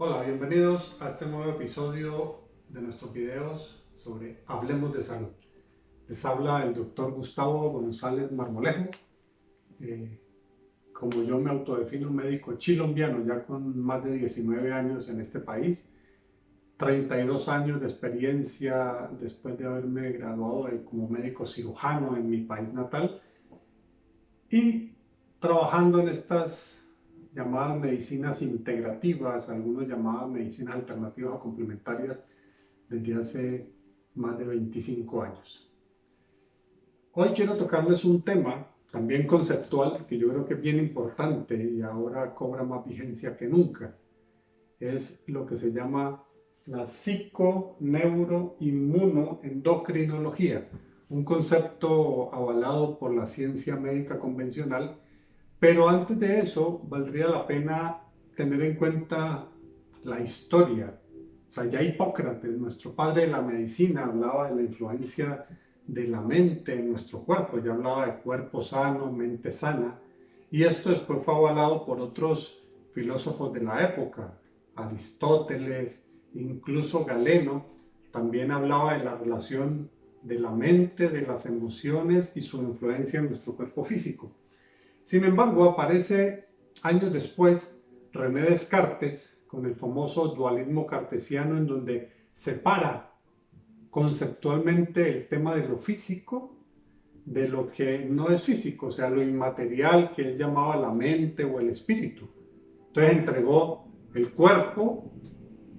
Hola, bienvenidos a este nuevo episodio de nuestros videos sobre Hablemos de Salud. Les habla el doctor Gustavo González Marmolejo. Eh, Como yo me autodefino médico chilombiano, ya con más de 19 años en este país, 32 años de experiencia después de haberme graduado como médico cirujano en mi país natal y trabajando en estas llamadas medicinas integrativas, algunos llamadas medicinas alternativas o complementarias desde hace más de 25 años. Hoy quiero tocarles un tema también conceptual que yo creo que es bien importante y ahora cobra más vigencia que nunca. Es lo que se llama la psiconeuroinmunoendocrinología, un concepto avalado por la ciencia médica convencional, pero antes de eso valdría la pena tener en cuenta la historia. O sea, ya Hipócrates, nuestro padre de la medicina, hablaba de la influencia de la mente en nuestro cuerpo, ya hablaba de cuerpo sano, mente sana, y esto después fue avalado por otros filósofos de la época, Aristóteles, incluso Galeno, también hablaba de la relación de la mente, de las emociones y su influencia en nuestro cuerpo físico. Sin embargo, aparece años después René Descartes con el famoso dualismo cartesiano, en donde separa conceptualmente el tema de lo físico de lo que no es físico, o sea, lo inmaterial que él llamaba la mente o el espíritu. Entonces entregó el cuerpo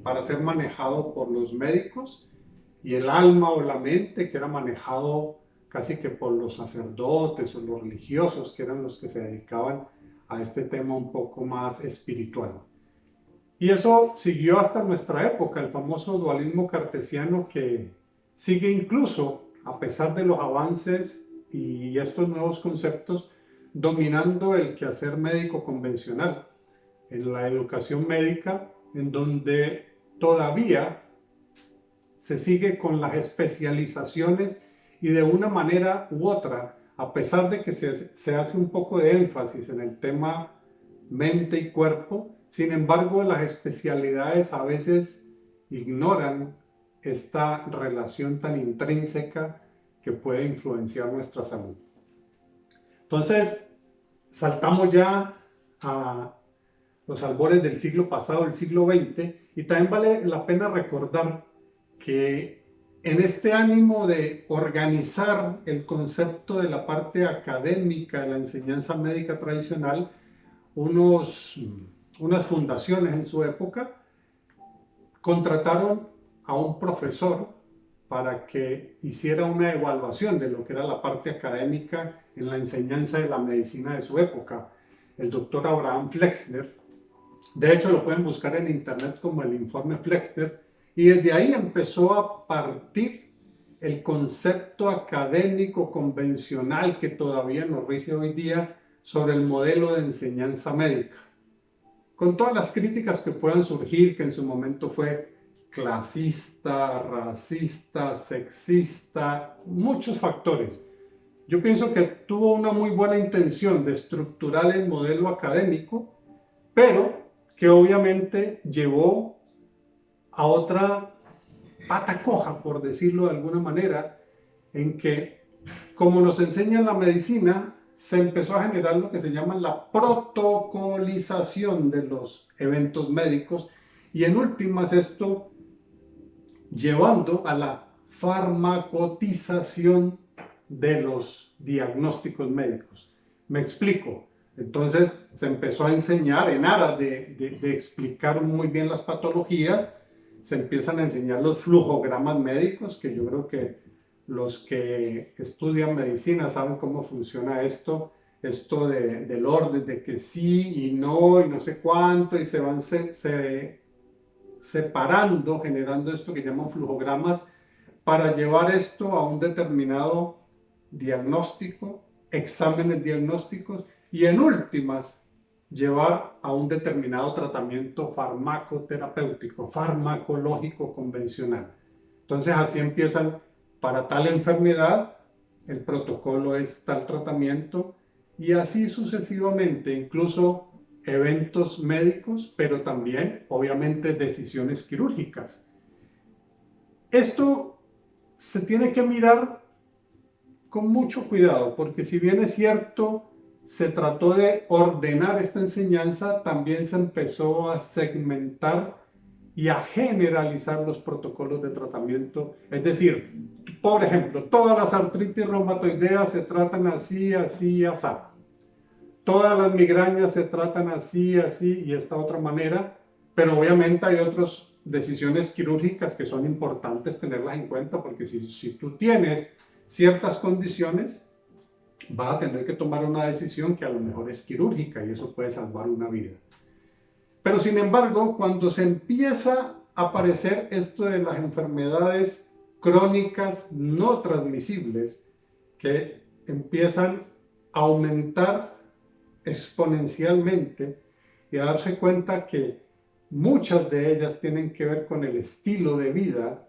para ser manejado por los médicos y el alma o la mente que era manejado casi que por los sacerdotes o los religiosos, que eran los que se dedicaban a este tema un poco más espiritual. Y eso siguió hasta nuestra época, el famoso dualismo cartesiano que sigue incluso, a pesar de los avances y estos nuevos conceptos, dominando el quehacer médico convencional, en la educación médica, en donde todavía se sigue con las especializaciones y de una manera u otra, a pesar de que se hace un poco de énfasis en el tema mente y cuerpo, sin embargo las especialidades a veces ignoran esta relación tan intrínseca que puede influenciar nuestra salud. Entonces, saltamos ya a los albores del siglo pasado, el siglo XX, y también vale la pena recordar que en este ánimo de organizar el concepto de la parte académica de la enseñanza médica tradicional, unas fundaciones en su época contrataron a un profesor para que hiciera una evaluación de lo que era la parte académica en la enseñanza de la medicina de su época, el doctor Abraham Flexner. De hecho, lo pueden buscar en internet como el informe Flexner, y desde ahí empezó a partir el concepto académico convencional que todavía nos rige hoy día sobre el modelo de enseñanza médica. Con todas las críticas que puedan surgir, que en su momento fue clasista, racista, sexista, muchos factores. Yo pienso que tuvo una muy buena intención de estructurar el modelo académico, pero que obviamente llevó a otra pata coja, por decirlo de alguna manera, en que, como nos enseña la medicina, se empezó a generar lo que se llama la protocolización de los eventos médicos y en últimas esto llevando a la farmacotización de los diagnósticos médicos. Me explico. Entonces se empezó a enseñar en aras de explicar muy bien las patologías, se empiezan a enseñar los flujogramas médicos, que yo creo que los que estudian medicina saben cómo funciona esto del orden de que sí y no sé cuánto, y se van separando, generando esto que llaman flujogramas, para llevar esto a un determinado diagnóstico, exámenes diagnósticos y en últimas llevar a un determinado tratamiento farmacoterapéutico, farmacológico convencional. Entonces así empiezan, para tal enfermedad, el protocolo es tal tratamiento y así sucesivamente, incluso eventos médicos, pero también, obviamente, decisiones quirúrgicas. Esto se tiene que mirar con mucho cuidado, porque si bien es cierto, se trató de ordenar esta enseñanza, también se empezó a segmentar y a generalizar los protocolos de tratamiento. Es decir, por ejemplo, todas las artritis reumatoideas se tratan así, así, así. Todas las migrañas se tratan así, así y esta otra manera, pero obviamente hay otras decisiones quirúrgicas que son importantes tenerlas en cuenta, porque si tú tienes ciertas condiciones, vas a tener que tomar una decisión que a lo mejor es quirúrgica y eso puede salvar una vida. Pero sin embargo, cuando se empieza a aparecer esto de las enfermedades crónicas no transmisibles, que empiezan a aumentar exponencialmente y a darse cuenta que muchas de ellas tienen que ver con el estilo de vida,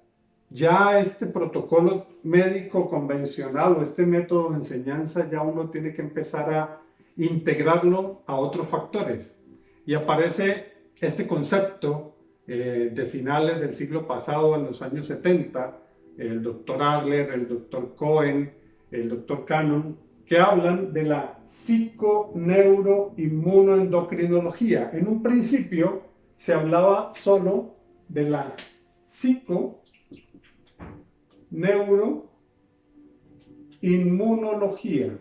ya este protocolo médico convencional o este método de enseñanza ya uno tiene que empezar a integrarlo a otros factores. Y aparece este concepto de finales del siglo pasado, en los años 70, el doctor Adler, el doctor Cohen, el doctor Cannon, que hablan de la psiconeuroinmunoendocrinología. En un principio se hablaba solo de la psiconeuroinmunología,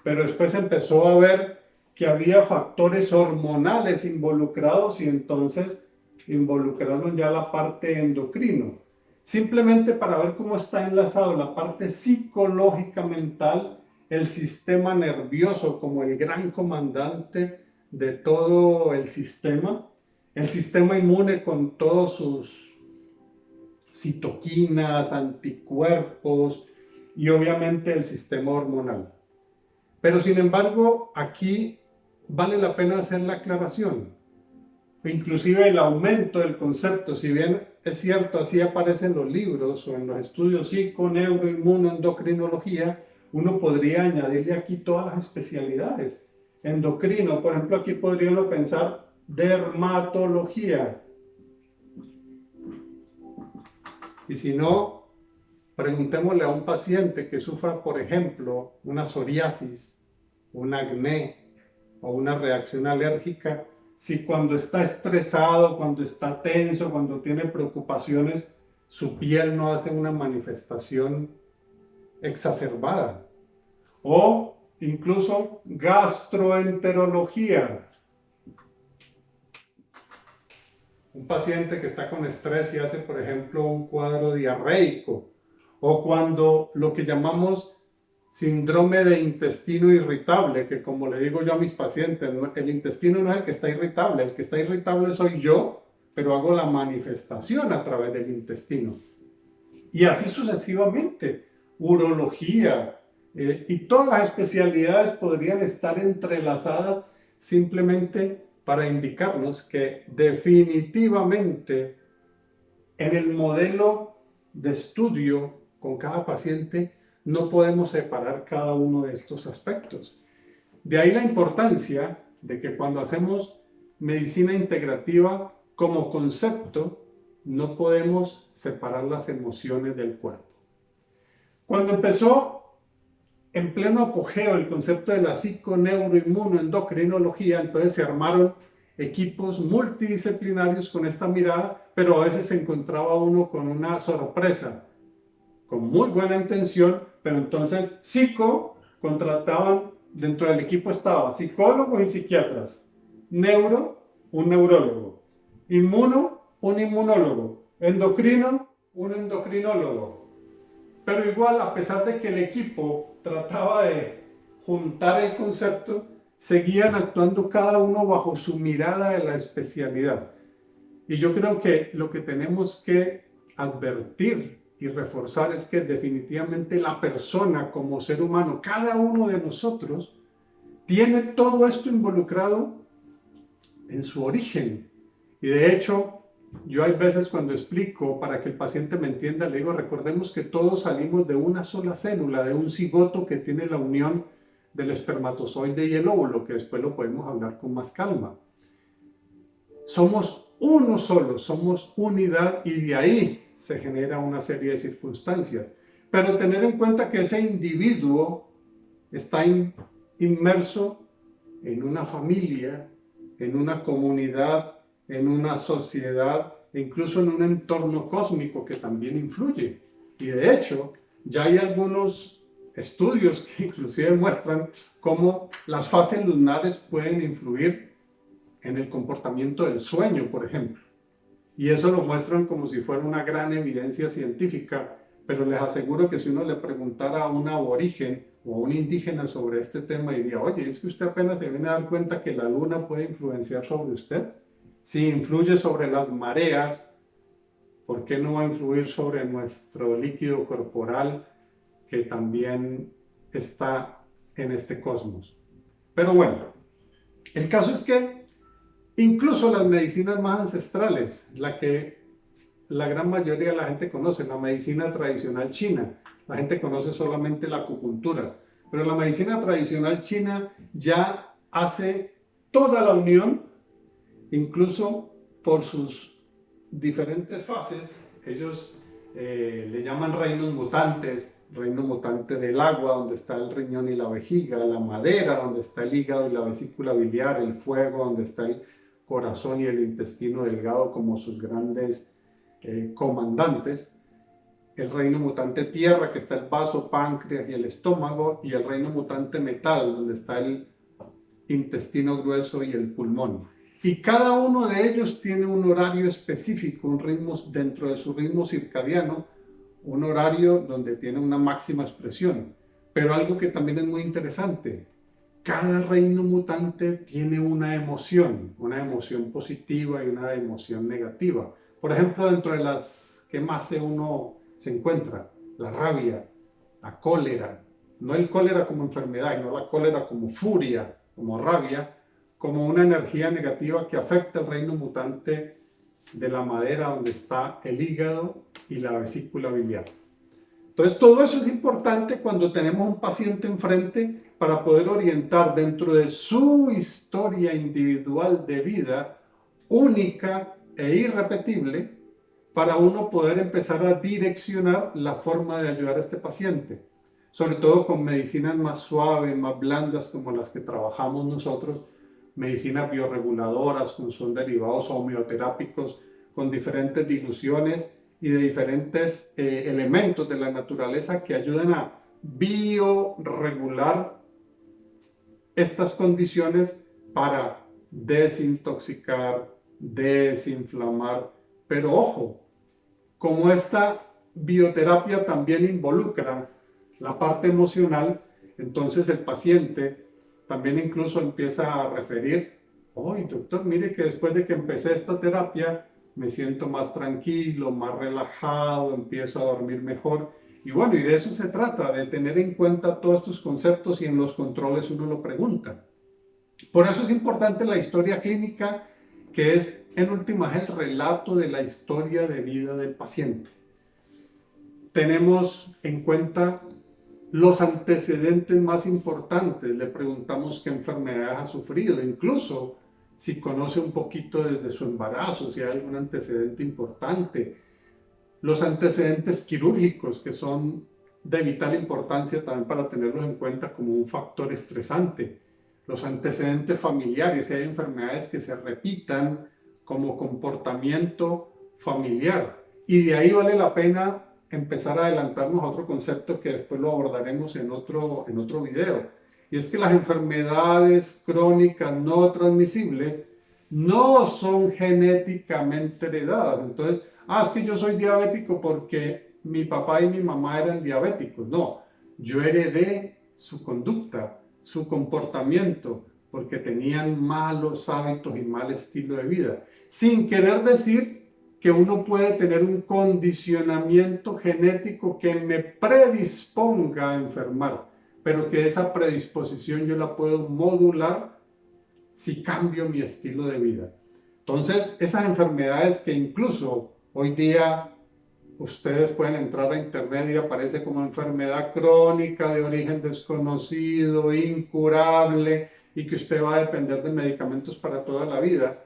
pero después empezó a ver que había factores hormonales involucrados y entonces involucraron ya la parte endocrino, simplemente para ver cómo está enlazado la parte psicológica mental, el sistema nervioso como el gran comandante de todo el sistema inmune con todos sus citoquinas, anticuerpos y obviamente el sistema hormonal. Pero sin embargo, aquí vale la pena hacer la aclaración. Inclusive el aumento del concepto, si bien es cierto, así aparece en los libros o en los estudios psiconeuroinmunoendocrinología, uno podría añadirle aquí todas las especialidades. Endocrino, por ejemplo, aquí podría uno pensar dermatología. Y si no, preguntémosle a un paciente que sufra, por ejemplo, una psoriasis, un acné o una reacción alérgica, si cuando está estresado, cuando está tenso, cuando tiene preocupaciones, su piel no hace una manifestación exacerbada. O incluso gastroenterología. Un paciente que está con estrés y hace, por ejemplo, un cuadro diarreico. O cuando lo que llamamos síndrome de intestino irritable, que como le digo yo a mis pacientes, el intestino no es el que está irritable soy yo, pero hago la manifestación a través del intestino. Y así sucesivamente, urología y todas las especialidades podrían estar entrelazadas simplemente para indicarnos que definitivamente en el modelo de estudio con cada paciente no podemos separar cada uno de estos aspectos. De ahí la importancia de que cuando hacemos medicina integrativa como concepto, no podemos separar las emociones del cuerpo. Cuando empezó en pleno apogeo el concepto de la psiconeuroinmunoendocrinología, entonces se armaron equipos multidisciplinarios con esta mirada, pero a veces se encontraba uno con una sorpresa, con muy buena intención, pero entonces contrataban, dentro del equipo estaba psicólogos y psiquiatras, neuro, un neurólogo, inmuno, un inmunólogo, endocrino, un endocrinólogo. Pero igual, a pesar de que el equipo trataba de juntar el concepto, seguían actuando cada uno bajo su mirada de la especialidad. Y yo creo que lo que tenemos que advertir y reforzar es que definitivamente la persona como ser humano, cada uno de nosotros, tiene todo esto involucrado en su origen. Y de hecho, yo hay veces cuando explico, para que el paciente me entienda, le digo, recordemos que todos salimos de una sola célula, de un cigoto que tiene la unión del espermatozoide y el óvulo, que después lo podemos hablar con más calma. Somos uno solo, somos unidad y de ahí se genera una serie de circunstancias. Pero tener en cuenta que ese individuo está inmerso en una familia, en una comunidad, en una sociedad, e incluso en un entorno cósmico que también influye. Y de hecho, ya hay algunos estudios que inclusive muestran cómo las fases lunares pueden influir en el comportamiento del sueño, por ejemplo. Y eso lo muestran como si fuera una gran evidencia científica, pero les aseguro que si uno le preguntara a un aborigen o a un indígena sobre este tema, diría, oye, es que usted apenas se viene a dar cuenta que la luna puede influenciar sobre usted. Si influye sobre las mareas, ¿por qué no va a influir sobre nuestro líquido corporal que también está en este cosmos? Pero bueno, el caso es que incluso las medicinas más ancestrales, la que la gran mayoría de la gente conoce, la medicina tradicional china, la gente conoce solamente la acupuntura, pero la medicina tradicional china ya hace toda la unión, incluso por sus diferentes fases. Ellos le llaman reinos mutantes, reino mutante del agua, donde está el riñón y la vejiga, la madera, donde está el hígado y la vesícula biliar, el fuego, donde está el corazón y el intestino delgado como sus grandes comandantes, el reino mutante tierra, que está el vaso, páncreas y el estómago, y el reino mutante metal, donde está el intestino grueso y el pulmón. Y cada uno de ellos tiene un horario específico, un ritmo dentro de su ritmo circadiano, un horario donde tiene una máxima expresión. Pero algo que también es muy interesante, cada reino mutante tiene una emoción positiva y una emoción negativa. Por ejemplo, dentro de las que más uno se encuentra, la rabia, la cólera, no el cólera como enfermedad, sino la cólera como furia, como rabia, como una energía negativa que afecta el reino mutante de la madera, donde está el hígado y la vesícula biliar. Entonces, todo eso es importante cuando tenemos un paciente enfrente para poder orientar dentro de su historia individual de vida, única e irrepetible, para uno poder empezar a direccionar la forma de ayudar a este paciente. Sobre todo con medicinas más suaves, más blandas, como las que trabajamos nosotros, medicinas bioreguladoras, con son derivados homeoterápicos, con diferentes diluciones y de diferentes elementos de la naturaleza que ayudan a bioregular estas condiciones para desintoxicar, desinflamar. Pero ojo, como esta bioterapia también involucra la parte emocional, entonces el paciente también incluso empieza a referir, oye, doctor, mire que después de que empecé esta terapia, me siento más tranquilo, más relajado, empiezo a dormir mejor. Y bueno, y de eso se trata, de tener en cuenta todos estos conceptos y en los controles uno lo pregunta. Por eso es importante la historia clínica, que es en últimas el relato de la historia de vida del paciente. Tenemos en cuenta los antecedentes más importantes, le preguntamos qué enfermedades ha sufrido, incluso si conoce un poquito desde su embarazo, si hay algún antecedente importante. Los antecedentes quirúrgicos, que son de vital importancia también para tenerlos en cuenta como un factor estresante. Los antecedentes familiares, si hay enfermedades que se repitan como comportamiento familiar. Y de ahí vale la pena empezar a adelantarnos a otro concepto que después lo abordaremos en otro video. Y es que las enfermedades crónicas no transmisibles no son genéticamente heredadas. Entonces, es que yo soy diabético porque mi papá y mi mamá eran diabéticos. No, yo heredé su conducta, su comportamiento, porque tenían malos hábitos y mal estilo de vida. Sin querer decir que uno puede tener un condicionamiento genético que me predisponga a enfermar, pero que esa predisposición yo la puedo modular si cambio mi estilo de vida. Entonces, esas enfermedades que incluso hoy día ustedes pueden entrar a internet y aparece como enfermedad crónica de origen desconocido, incurable, y que usted va a depender de medicamentos para toda la vida.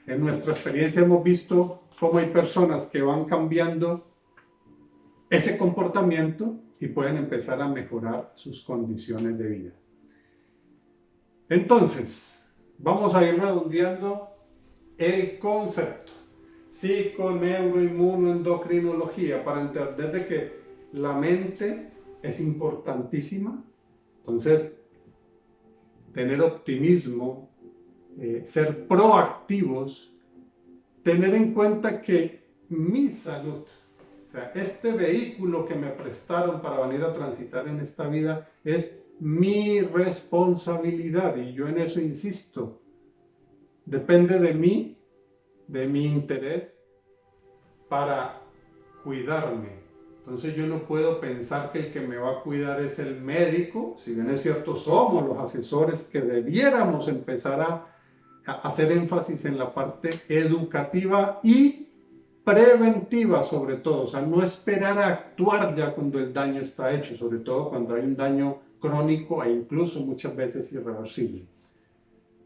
En nuestra experiencia hemos visto cómo hay personas que van cambiando ese comportamiento y pueden empezar a mejorar sus condiciones de vida. Entonces, vamos a ir redondeando el concepto psiconeuroinmunoendocrinología para entender de que la mente es importantísima. Entonces, tener optimismo, ser proactivos, tener en cuenta que mi salud, o sea, este vehículo que me prestaron para venir a transitar en esta vida es mi responsabilidad, y yo en eso insisto. Depende de mí, de mi interés para cuidarme. Entonces yo no puedo pensar que el que me va a cuidar es el médico, si bien es cierto somos los asesores que debiéramos empezar a hacer énfasis en la parte educativa y preventiva sobre todo, o sea, no esperar a actuar ya cuando el daño está hecho, sobre todo cuando hay un daño crónico e incluso muchas veces irreversible.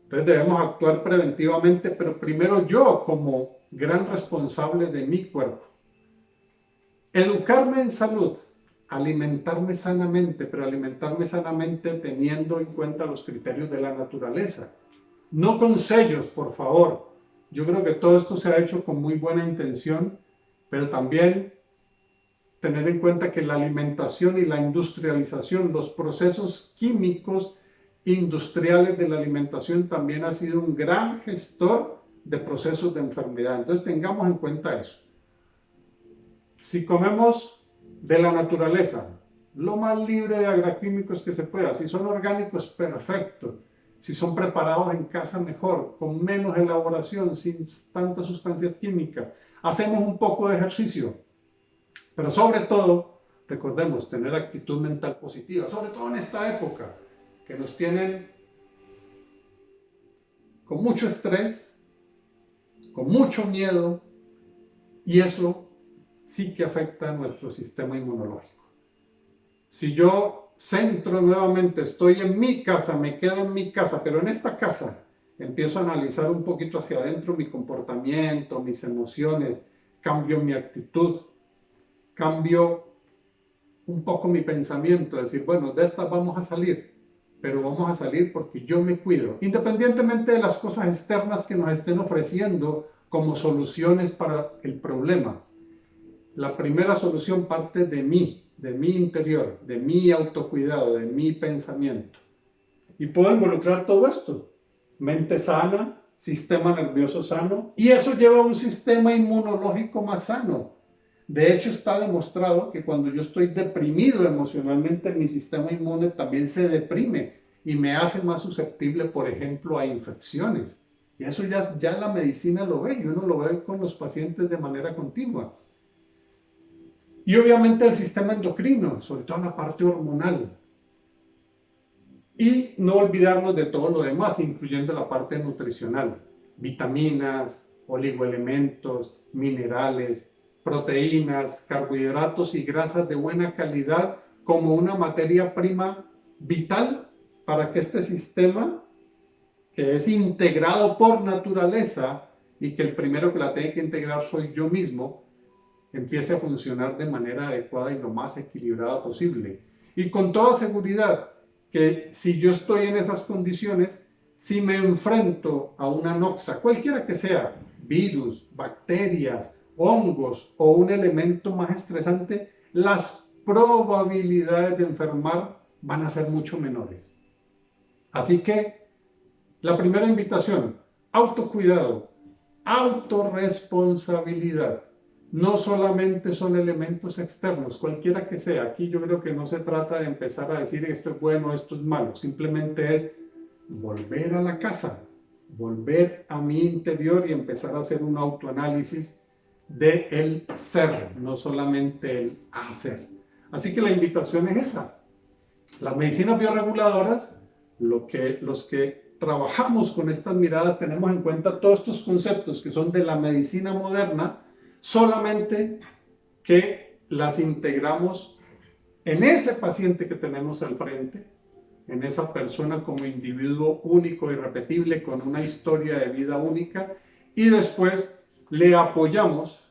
Entonces debemos actuar preventivamente, pero primero yo como gran responsable de mi cuerpo. Educarme en salud, alimentarme sanamente, pero alimentarme sanamente teniendo en cuenta los criterios de la naturaleza. No con sellos, por favor. Yo creo que todo esto se ha hecho con muy buena intención, pero también tener en cuenta que la alimentación y la industrialización, los procesos químicos industriales de la alimentación también ha sido un gran gestor de procesos de enfermedad. Entonces tengamos en cuenta eso. Si comemos de la naturaleza, lo más libre de agroquímicos que se pueda, si son orgánicos, perfecto. Si son preparados en casa, mejor, con menos elaboración, sin tantas sustancias químicas. Hacemos un poco de ejercicio, pero sobre todo, recordemos, tener actitud mental positiva, sobre todo en esta época, que nos tienen con mucho estrés, con mucho miedo, y eso sí que afecta a nuestro sistema inmunológico. Si yo centro nuevamente, estoy en mi casa, me quedo en mi casa, pero en esta casa empiezo a analizar un poquito hacia adentro mi comportamiento, mis emociones, cambio mi actitud, cambio un poco mi pensamiento, decir, bueno, de esta vamos a salir, pero vamos a salir porque yo me cuido, independientemente de las cosas externas que nos estén ofreciendo como soluciones para el problema. La primera solución parte de mi interior, de mi autocuidado, de mi pensamiento. Y puedo involucrar todo esto. Mente sana, sistema nervioso sano, y eso lleva a un sistema inmunológico más sano. De hecho, está demostrado que cuando yo estoy deprimido emocionalmente, mi sistema inmune también se deprime y me hace más susceptible, por ejemplo, a infecciones. Y eso ya la medicina lo ve, y uno lo ve con los pacientes de manera continua. Y obviamente el sistema endocrino, sobre todo la parte hormonal. Y no olvidarnos de todo lo demás, incluyendo la parte nutricional. Vitaminas, oligoelementos, minerales, proteínas, carbohidratos y grasas de buena calidad como una materia prima vital para que este sistema, que es integrado por naturaleza y que el primero que la tiene que integrar soy yo mismo, empiece a funcionar de manera adecuada y lo más equilibrada posible. Y con toda seguridad que si yo estoy en esas condiciones, si me enfrento a una noxa, cualquiera que sea, virus, bacterias, hongos o un elemento más estresante, las probabilidades de enfermar van a ser mucho menores. Así que la primera invitación, autocuidado, autorresponsabilidad. No solamente son elementos externos, cualquiera que sea. Aquí yo creo que no se trata de empezar a decir esto es bueno, esto es malo. Simplemente es volver a la casa, volver a mi interior y empezar a hacer un autoanálisis del ser, no solamente el hacer. Así que la invitación es esa. Las medicinas bioreguladoras, los que trabajamos con estas miradas, tenemos en cuenta todos estos conceptos que son de la medicina moderna, solamente que las integramos en ese paciente que tenemos al frente, en esa persona como individuo único, irrepetible, con una historia de vida única, y después le apoyamos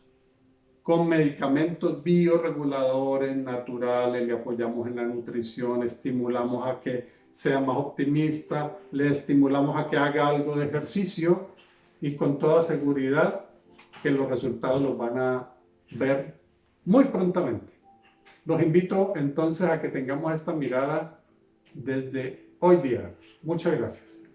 con medicamentos bioreguladores naturales, le apoyamos en la nutrición, estimulamos a que sea más optimista, le estimulamos a que haga algo de ejercicio y con toda seguridad que los resultados los van a ver muy prontamente. Los invito entonces a que tengamos esta mirada desde hoy día. Muchas gracias.